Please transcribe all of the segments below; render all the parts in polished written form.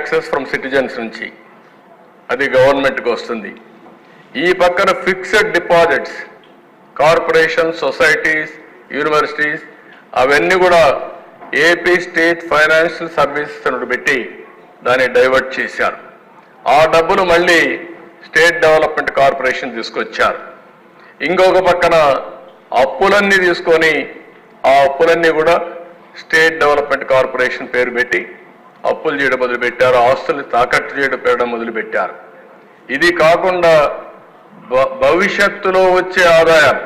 Taxes from citizens నుంచి, అది గవర్నమెంట్కి వస్తుంది. ఈ పక్కన fixed deposits corporation, societies, universities అవన్నీ కూడా ఏపీ స్టేట్ ఫైనాన్షియల్ సర్వీసెస్ అని పెట్టి దాన్ని డైవర్ట్ చేశారు. ఆ డబ్బులు మళ్ళీ స్టేట్ డెవలప్మెంట్ కార్పొరేషన్ తీసుకొచ్చారు. ఇంకొక పక్కన అప్పులన్నీ తీసుకొని ఆ అప్పులన్నీ కూడా స్టేట్ డెవలప్మెంట్ కార్పొరేషన్ పేరు పెట్టి అప్పులు చేయడం మొదలుపెట్టారు, ఆస్తుల్ని తాకట్టు చేయడం మొదలుపెట్టారు. ఇది కాకుండా భవిష్యత్తులో వచ్చే ఆదాయం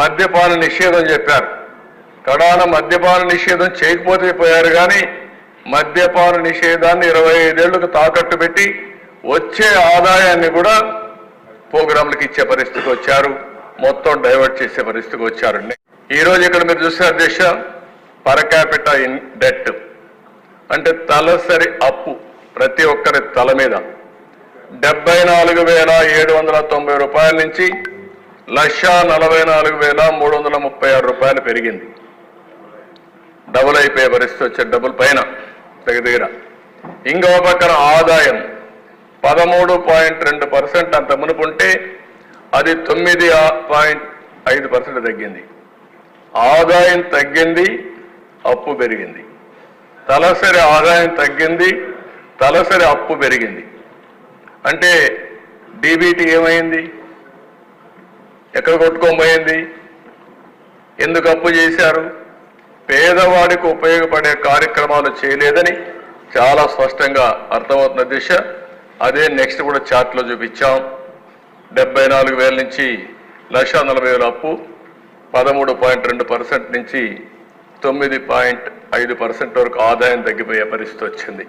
మద్యపాన నిషేధం చెప్పారు. కడాన మద్యపాన నిషేధం చేయకపోతే పోయారు, కానీ మద్యపాన నిషేధాన్ని 25 ఏళ్లకు తాకట్టు పెట్టి వచ్చే ఆదాయాన్ని కూడా ప్రోగ్రాంలకు ఇచ్చే పరిస్థితికి వచ్చారు, మొత్తం డైవర్ట్ చేసే పరిస్థితికి వచ్చారండి. ఈరోజు ఇక్కడ మీరు చూసే అధ్యక్ష, పర్ క్యాపిటల్ ఇన్ డెట్ అంటే తలసరి అప్పు ప్రతి ఒక్కరి తల మీద 74,790 రూపాయల నుంచి 1,44,336 రూపాయలు పెరిగింది. డబుల్ అయిపోయే పరిస్థితి వచ్చే, డబుల్ పైన దగ్గర. ఇంకో పక్కన ఆదాయం 13.2% అంత మునుపుంటే అది 9.5% తగ్గింది. ఆదాయం తగ్గింది, అప్పు పెరిగింది. తలసరి ఆదాయం తగ్గింది, తలసరి అప్పు పెరిగింది. అంటే డీబీటీ ఏమైంది? ఎక్కడ కొట్టుకోబోయింది? ఎందుకు అప్పు చేశారు? పేదవాడికి ఉపయోగపడే కార్యక్రమాలు చేయలేదని చాలా స్పష్టంగా అర్థమవుతున్న దిశ. అదే నెక్స్ట్ కూడా చార్ట్లో చూపించాం. 74,000 నుంచి 1,40,000 అప్పు, 13.2% నుంచి 9.5% వరకు ఆదాయం తగ్గిపోయే పరిస్థితి వచ్చింది.